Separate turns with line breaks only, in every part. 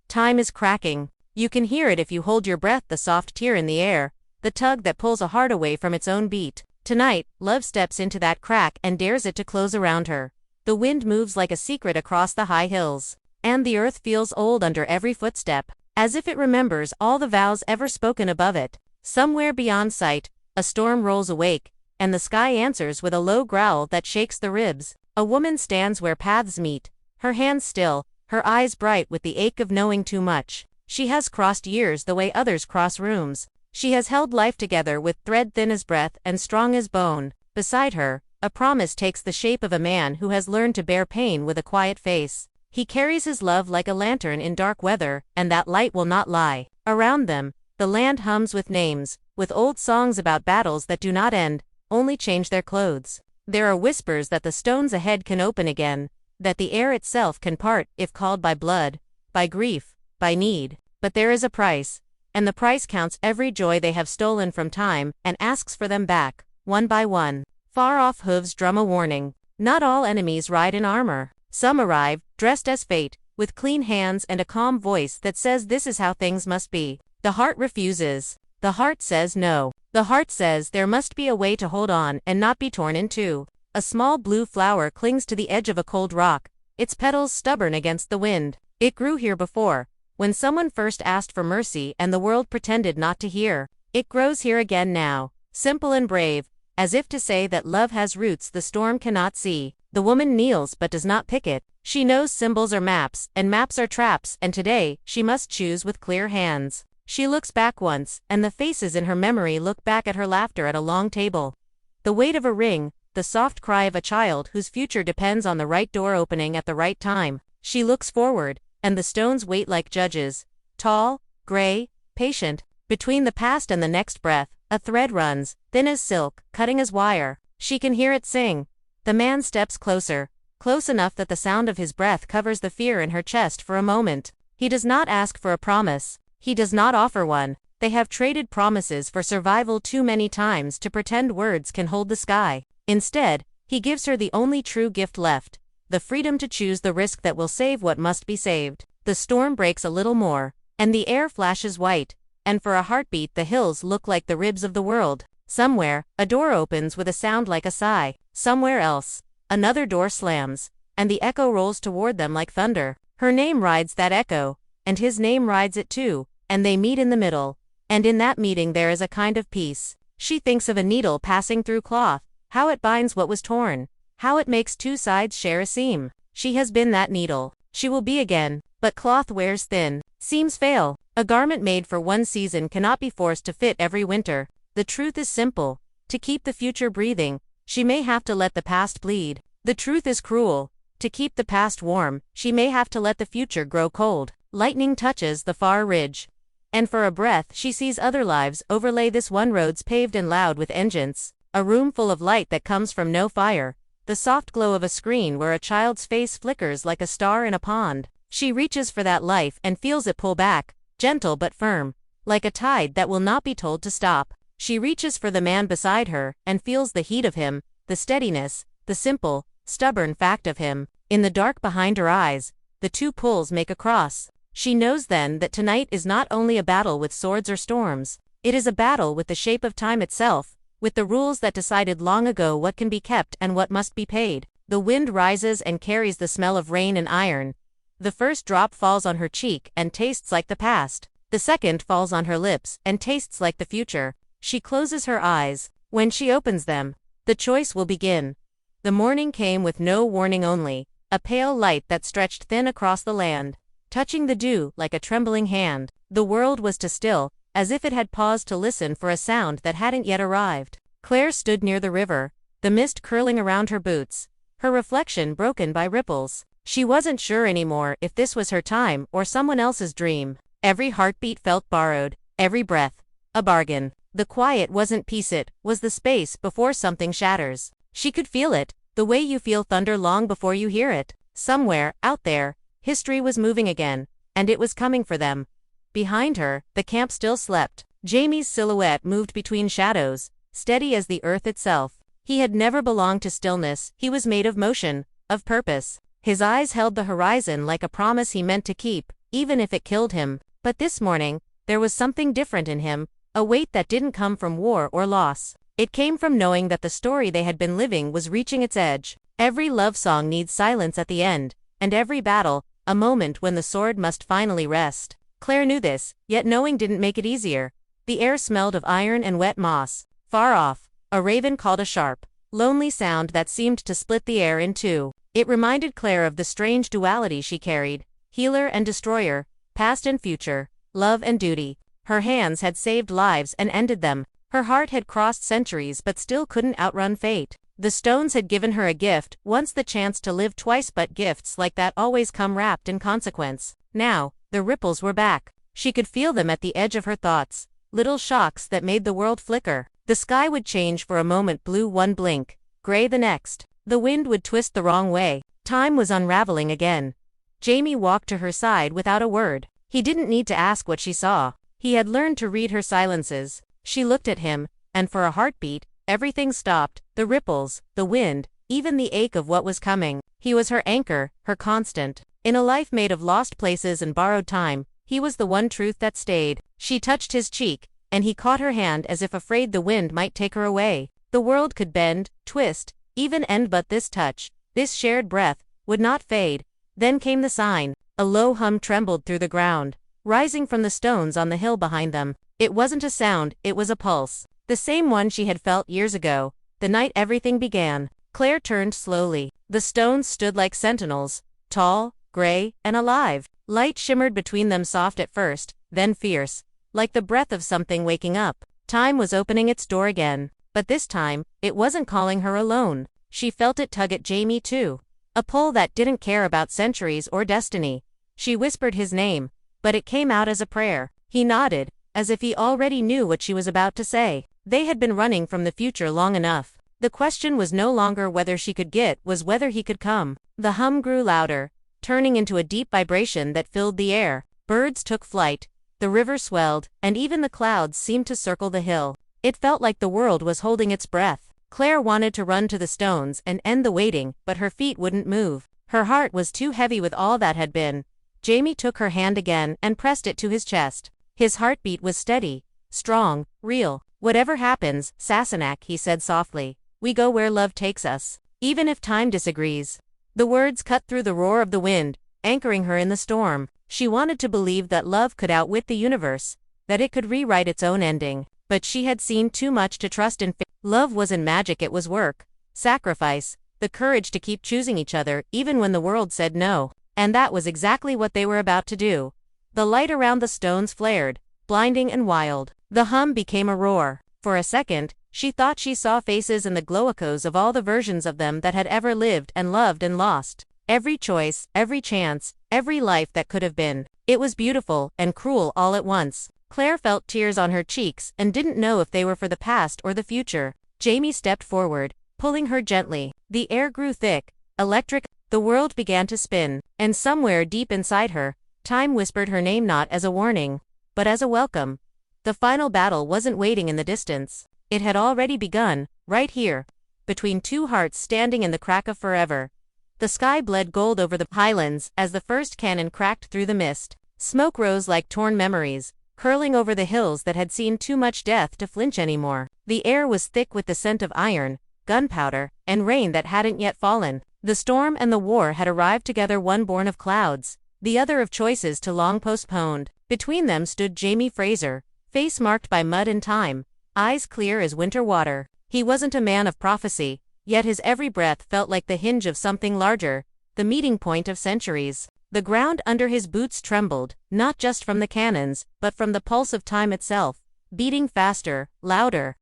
Time is cracking. You can hear it if you hold your breath, the soft tear in the air, the tug that pulls a heart away from its own beat. Tonight, love steps into that crack and dares it to close around her. The wind moves like a secret across the high hills, and the earth feels old under every footstep, as if it remembers all the vows ever spoken above it. Somewhere beyond sight, a storm rolls awake, and the sky answers with a low growl that shakes the ribs. A woman stands where paths meet, her hands still, her eyes bright with the ache of knowing too much. She has crossed years the way others cross rooms. She has held life together with thread thin as breath and strong as bone. Beside her, a promise takes the shape of a man who has learned to bear pain with a quiet face. He carries his love like a lantern in dark weather, and that light will not lie. Around them, the land hums with names, with old songs about battles that do not end, only change their clothes. There are whispers that the stones ahead can open again, that the air itself can part if called by blood, by grief, by need. But there is a price, and the price counts every joy they have stolen from time and asks for them back, one by one. Far-off hooves drum a warning. Not all enemies ride in armor. Some arrive, dressed as fate, with clean hands and a calm voice that says this is how things must be. The heart refuses. The heart says no. The heart says there must be a way to hold on and not be torn in two. A small blue flower clings to the edge of a cold rock, its petals stubborn against the wind. It grew here before, when someone first asked for mercy and the world pretended not to hear. It grows here again now, simple and brave, as if to say that love has roots the storm cannot see. The woman kneels but does not pick it. She knows symbols are maps, and maps are traps, and today, she must choose with clear hands. She looks back once, and the faces in her memory look back at her laughter at a long table. The weight of a ring, the soft cry of a child whose future depends on the right door opening at the right time. She looks forward, and the stones wait like judges. Tall, gray, patient. Between the past and the next breath, a thread runs, thin as silk, cutting as wire. She can hear it sing. The man steps closer, close enough that the sound of his breath covers the fear in her chest for a moment. He does not ask for a promise. He does not offer one. They have traded promises for survival too many times to pretend words can hold the sky. Instead, he gives her the only true gift left, the freedom to choose the risk that will save what must be saved. The storm breaks a little more, and the air flashes white, and for a heartbeat the hills look like the ribs of the world. Somewhere, a door opens with a sound like a sigh. Somewhere else, another door slams, and the echo rolls toward them like thunder. Her name rides that echo, and his name rides it too, and they meet in the middle, and in that meeting there is a kind of peace. She thinks of a needle passing through cloth, how it binds what was torn, how it makes two sides share a seam. She has been that needle. She will be again, but cloth wears thin, seams fail. A garment made for one season cannot be forced to fit every winter. The truth is simple. To keep the future breathing, she may have to let the past bleed. The truth is cruel. To keep the past warm, she may have to let the future grow cold. Lightning touches the far ridge, and for a breath she sees other lives overlay this one, roads paved and loud with engines. A room full of light that comes from no fire. The soft glow of a screen where a child's face flickers like a star in a pond. She reaches for that life and feels it pull back, gentle but firm, like a tide that will not be told to stop. She reaches for the man beside her and feels the heat of him, the steadiness, the simple, stubborn fact of him. In the dark behind her eyes, the two pulls make a cross. She knows then that tonight is not only a battle with swords or storms, it is a battle with the shape of time itself, with the rules that decided long ago what can be kept and what must be paid. The wind rises and carries the smell of rain and iron. The first drop falls on her cheek and tastes like the past. The second falls on her lips and tastes like the future. She closes her eyes. When she opens them, the choice will begin. The morning came with no warning, only a pale light that stretched thin across the land, touching the dew like a trembling hand. The world was to still, as if it had paused to listen for a sound that hadn't yet arrived. Claire stood near the river, the mist curling around her boots, her reflection broken by ripples. She wasn't sure anymore if this was her time or someone else's dream. Every heartbeat felt borrowed, every breath a bargain. The quiet wasn't peace, it was the space before something shatters. She could feel it, the way you feel thunder long before you hear it. Somewhere, out there, history was moving again, and it was coming for them. Behind her, the camp still slept. Jamie's silhouette moved between shadows, steady as the earth itself. He had never belonged to stillness, he was made of motion, of purpose. His eyes held the horizon like a promise he meant to keep, even if it killed him. But this morning, there was something different in him, a weight that didn't come from war or loss. It came from knowing that the story they had been living was reaching its edge. Every love song needs silence at the end, and every battle, a moment when the sword must finally rest. Claire knew this, yet knowing didn't make it easier. The air smelled of iron and wet moss. Far off, a raven called a sharp, lonely sound that seemed to split the air in two. It reminded Claire of the strange duality she carried, healer and destroyer, past and future, love and duty. Her hands had saved lives and ended them. Her heart had crossed centuries but still couldn't outrun fate. The stones had given her a gift, once the chance to live twice, but gifts like that always come wrapped in consequence. Now, the ripples were back. She could feel them at the edge of her thoughts, little shocks that made the world flicker. The sky would change for a moment, blue one blink, gray the next. The wind would twist the wrong way. Time was unraveling again. Jamie walked to her side without a word. He didn't need to ask what she saw. He had learned to read her silences. She looked at him, and for a heartbeat, everything stopped, the ripples, the wind, even the ache of what was coming. He was her anchor, her constant. In a life made of lost places and borrowed time, he was the one truth that stayed. She touched his cheek, and he caught her hand as if afraid the wind might take her away. The world could bend, twist, even end, but this touch, this shared breath, would not fade. Then came the sign. A low hum trembled through the ground, rising from the stones on the hill behind them. It wasn't a sound, it was a pulse. The same one she had felt years ago, the night everything began. Claire turned slowly. The stones stood like sentinels, tall, gray, and alive. Light shimmered between them, soft at first, then fierce, like the breath of something waking up. Time was opening its door again. But this time, it wasn't calling her alone. She felt it tug at Jamie too. A pull that didn't care about centuries or destiny. She whispered his name, but it came out as a prayer. He nodded, as if he already knew what she was about to say. They had been running from the future long enough. The question was no longer whether she could get, was whether he could come. The hum grew louder, turning into a deep vibration that filled the air. Birds took flight, the river swelled, and even the clouds seemed to circle the hill. It felt like the world was holding its breath. Claire wanted to run to the stones and end the waiting, but her feet wouldn't move. Her heart was too heavy with all that had been. Jamie took her hand again and pressed it to his chest. His heartbeat was steady, strong, real. "Whatever happens, Sassenach," he said softly, "we go where love takes us, even if time disagrees." The words cut through the roar of the wind, anchoring her in the storm. She wanted to believe that love could outwit the universe, that it could rewrite its own ending. But she had seen too much to trust in fate. Love wasn't magic, it was work, sacrifice, the courage to keep choosing each other even when the world said no. And that was exactly what they were about to do. The light around the stones flared, blinding and wild. The hum became a roar. For a second, she thought she saw faces in the glow echoes of all the versions of them that had ever lived and loved and lost. Every choice, every chance, every life that could have been. It was beautiful and cruel all at once. Claire felt tears on her cheeks and didn't know if they were for the past or the future. Jamie stepped forward, pulling her gently. The air grew thick, electric. The world began to spin, and somewhere deep inside her, time whispered her name, not as a warning, but as a welcome. The final battle wasn't waiting in the distance. It had already begun, right here, between two hearts standing in the crack of forever. The sky bled gold over the highlands as the first cannon cracked through the mist. Smoke rose like torn memories, curling over the hills that had seen too much death to flinch anymore. The air was thick with the scent of iron, gunpowder, and rain that hadn't yet fallen. The storm and the war had arrived together, one born of clouds, the other of choices too long postponed. Between them stood Jamie Fraser, face marked by mud and time, eyes clear as winter water. He wasn't a man of prophecy, yet his every breath felt like the hinge of something larger, the meeting point of centuries. The ground under his boots trembled, not just from the cannons, but from the pulse of time itself, beating faster, louder.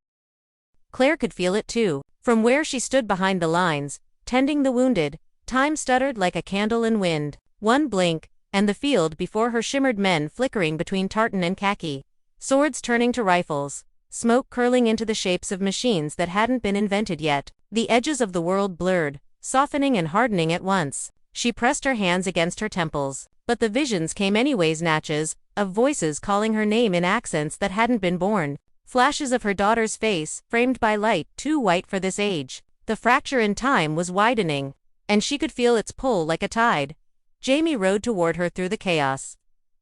Claire could feel it too. From where she stood behind the lines, tending the wounded, time stuttered like a candle in wind. One blink, and the field before her shimmered, men flickering between tartan and khaki, swords turning to rifles, smoke curling into the shapes of machines that hadn't been invented yet. The edges of the world blurred, softening and hardening at once. She pressed her hands against her temples, but the visions came anyways, snatches of voices calling her name in accents that hadn't been born, flashes of her daughter's face, framed by light too white for this age. The fracture in time was widening, and she could feel its pull like a tide. Jamie rode toward her through the chaos,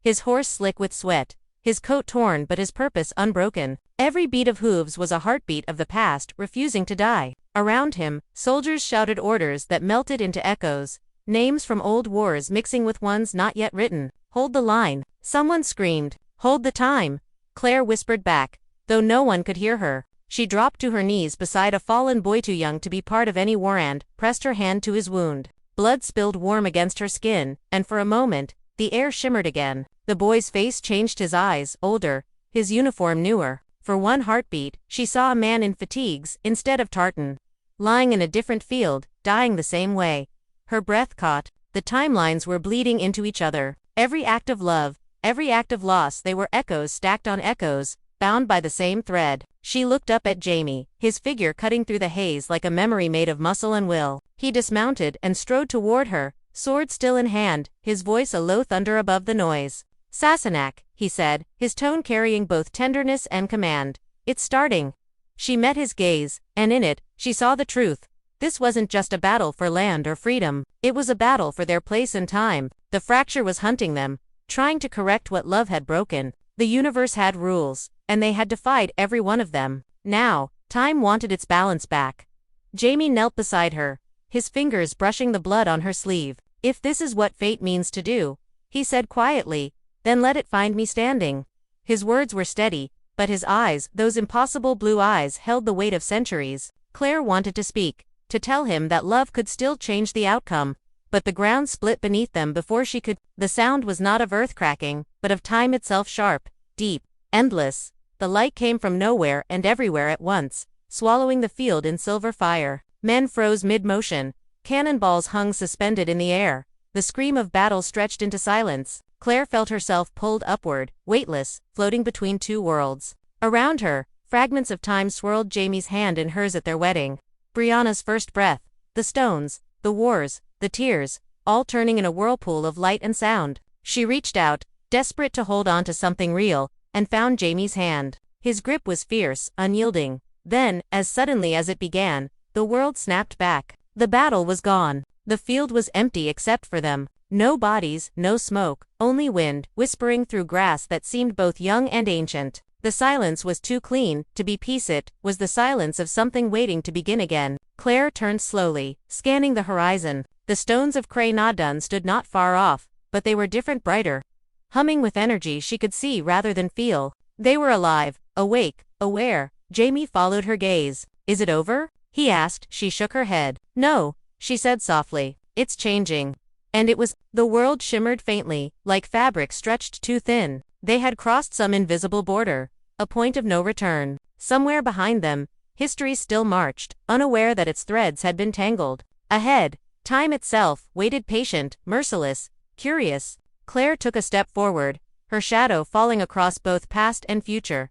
his horse slick with sweat, his coat torn but his purpose unbroken. Every beat of hooves was a heartbeat of the past refusing to die. Around him, soldiers shouted orders that melted into echoes, names from old wars mixing with ones not yet written. "Hold the line." Someone screamed. "Hold the time." Claire whispered back, though no one could hear her. She dropped to her knees beside a fallen boy too young to be part of any war and pressed her hand to his wound. Blood spilled warm against her skin, and for a moment, the air shimmered again. The boy's face changed, his eyes older, his uniform newer. For one heartbeat, she saw a man in fatigues instead of tartan, lying in a different field, dying the same way. Her breath caught. The timelines were bleeding into each other. Every act of love, every act of loss, they were echoes stacked on echoes, bound by the same thread. She looked up at Jamie, his figure cutting through the haze like a memory made of muscle and will. He dismounted and strode toward her, sword still in hand, his voice a low thunder above the noise. "Sassenach," he said, his tone carrying both tenderness and command. "It's starting." She met his gaze, and in it, she saw the truth. This wasn't just a battle for land or freedom. It was a battle for their place in time. The fracture was hunting them, trying to correct what love had broken. The universe had rules, and they had defied every one of them. Now, time wanted its balance back. Jamie knelt beside her, his fingers brushing the blood on her sleeve. "If this is what fate means to do," he said quietly, "then let it find me standing." His words were steady, but his eyes, those impossible blue eyes, held the weight of centuries. Claire wanted to speak, to tell him that love could still change the outcome, but the ground split beneath them before she could. The sound was not of earth cracking, but of time itself, sharp, deep, endless. The light came from nowhere and everywhere at once, swallowing the field in silver fire. Men froze mid-motion. Cannonballs hung suspended in the air. The scream of battle stretched into silence. Claire felt herself pulled upward, weightless, floating between two worlds. Around her, fragments of time swirled. Jamie's hand in hers at their wedding. Brianna's first breath. The stones, the wars, the tears, all turning in a whirlpool of light and sound. She reached out, desperate to hold on to something real, and found Jamie's hand. His grip was fierce, unyielding. Then, as suddenly as it began, the world snapped back. The battle was gone. The field was empty except for them. No bodies, no smoke, only wind, whispering through grass that seemed both young and ancient. The silence was too clean to be peace. It was the silence of something waiting to begin again. Claire turned slowly, scanning the horizon. The stones of Cray Nadun stood not far off, but they were different, brighter. Humming with energy she could see rather than feel. They were alive, awake, aware. Jamie followed her gaze. "Is it over?" he asked. She shook her head. "No," she said softly. "It's changing." And it was. The world shimmered faintly, like fabric stretched too thin. They had crossed some invisible border, a point of no return. Somewhere behind them, history still marched, unaware that its threads had been tangled. Ahead, time itself waited, patient, merciless, curious. Claire took a step forward, her shadow falling across both past and future.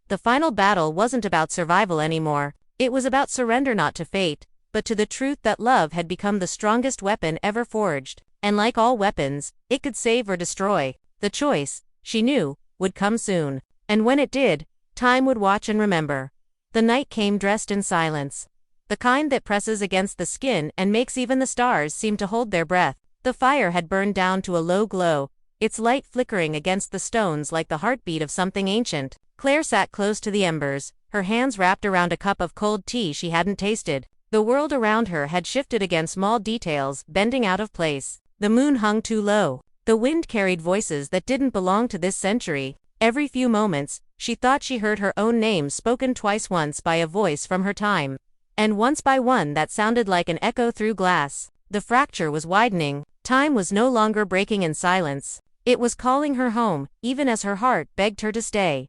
The final battle wasn't about survival anymore. It was about surrender, not to fate, but to the truth that love had become the strongest weapon ever forged. And like all weapons, it could save or destroy. The choice, she knew, would come soon. And when it did, time would watch and remember. The night came dressed in silence. The kind that presses against the skin and makes even the stars seem to hold their breath. The fire had burned down to a low glow, its light flickering against the stones like the heartbeat of something ancient. Claire sat close to the embers, her hands wrapped around a cup of cold tea she hadn't tasted. The world around her had shifted again, small details bending out of place. The moon hung too low. The wind carried voices that didn't belong to this century. Every few moments, she thought she heard her own name spoken twice, once by a voice from her time, and once by one that sounded like an echo through glass. The fracture was widening. Time was no longer breaking in silence. It was calling her home, even as her heart begged her to stay.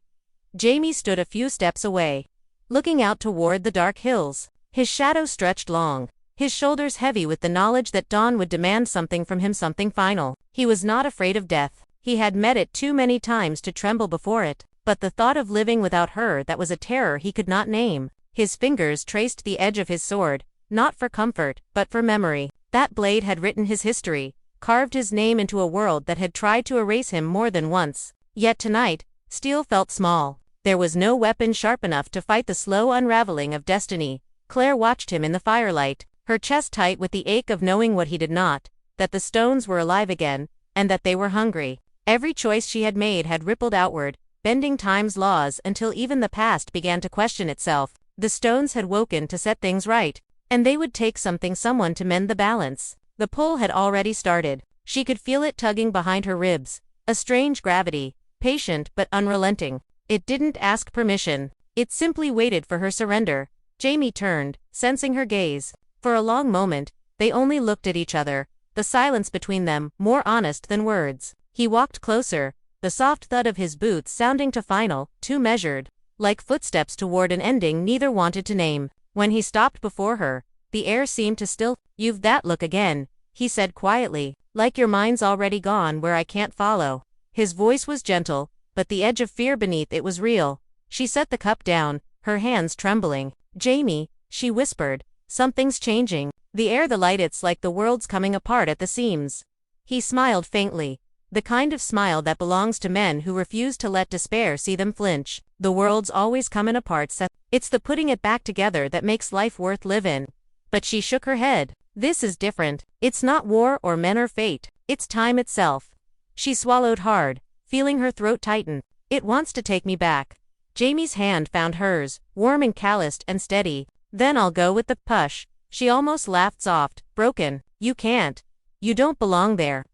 Jamie stood a few steps away, looking out toward the dark hills. His shadow stretched long, his shoulders heavy with the knowledge that dawn would demand something from him, something final. He was not afraid of death. He had met it too many times to tremble before it. But the thought of living without her, that was a terror he could not name. His fingers traced the edge of his sword, not for comfort, but for memory. That blade had written his history, carved his name into a world that had tried to erase him more than once. Yet tonight, steel felt small. There was no weapon sharp enough to fight the slow unraveling of destiny. Claire watched him in the firelight, her chest tight with the ache of knowing what he did not, that the stones were alive again, and that they were hungry. Every choice she had made had rippled outward, bending time's laws until even the past began to question itself. The stones had woken to set things right, and they would take someone to mend the balance. The pull had already started. She could feel it tugging behind her ribs, a strange gravity, patient but unrelenting. It didn't ask permission. It simply waited for her surrender. Jamie turned, sensing her gaze. For a long moment, they only looked at each other, the silence between them more honest than words. He walked closer, the soft thud of his boots sounding too measured, like footsteps toward an ending neither wanted to name. When he stopped before her, the air seemed to still. "You've that look again," he said quietly, "like your mind's already gone where I can't follow." His voice was gentle, but the edge of fear beneath it was real. She set the cup down, her hands trembling. "Jamie," she whispered, "something's changing. The air, the light, it's like the world's coming apart at the seams." He smiled faintly. The kind of smile that belongs to men who refuse to let despair see them flinch. "The world's always comin' apart, Seth. It's the putting it back together that makes life worth livin'." But she shook her head. "This is different. It's not war or men or fate. It's time itself." She swallowed hard, feeling her throat tighten. "It wants to take me back." Jamie's hand found hers, warm and calloused and steady. "Then I'll go with the push." She almost laughed soft, broken. "You can't. You don't belong there."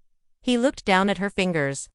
He looked down at her fingers,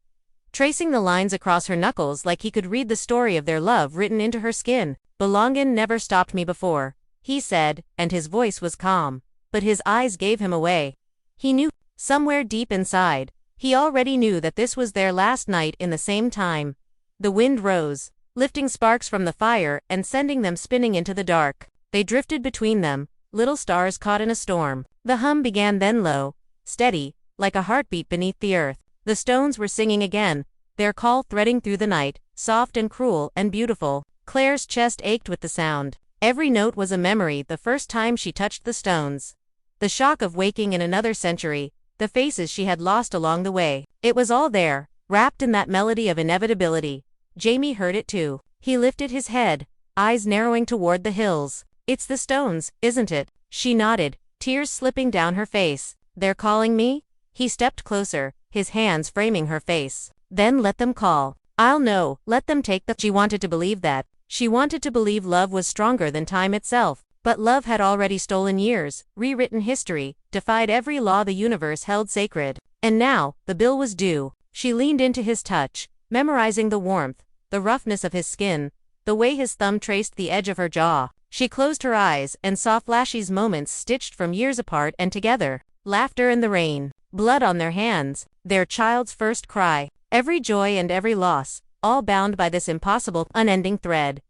tracing the lines across her knuckles like he could read the story of their love written into her skin. "Belongin' never stopped me before," he said, and his voice was calm. But his eyes gave him away. He knew, somewhere deep inside, he already knew that this was their last night in the same time. The wind rose, lifting sparks from the fire and sending them spinning into the dark. They drifted between them, little stars caught in a storm. The hum began then low, steady, like a heartbeat beneath the earth. The stones were singing again, their call threading through the night, soft and cruel and beautiful. Claire's chest ached with the sound. Every note was a memory, the first time she touched the stones. The shock of waking in another century, the faces she had lost along the way. It was all there, wrapped in that melody of inevitability. Jamie heard it too. He lifted his head, eyes narrowing toward the hills. "It's the stones, isn't it?" She nodded, tears slipping down her face. "They're calling me?" He stepped closer, his hands framing her face. "Then let them call. I'll know. Let them take the—" She wanted to believe that. She wanted to believe love was stronger than time itself. But love had already stolen years, rewritten history, defied every law the universe held sacred. And now, the bill was due. She leaned into his touch, memorizing the warmth, the roughness of his skin, the way his thumb traced the edge of her jaw. She closed her eyes and saw flashes, moments stitched from years apart and together. Laughter in the rain, blood on their hands, their child's first cry, every joy and every loss, all bound by this impossible, unending thread.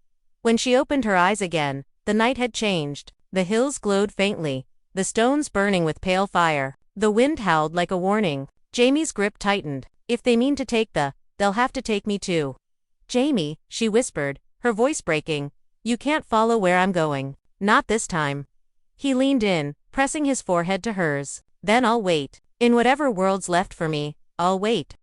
When she opened her eyes again, the night had changed. The hills glowed faintly, the stones burning with pale fire. The wind howled like a warning. Jamie's grip tightened. "If they mean to take they'll have to take me too." "Jamie," she whispered, her voice breaking, "you can't follow where I'm going. Not this time." He leaned in, pressing his forehead to hers. "Then I'll wait. In whatever world's left for me, I'll wait."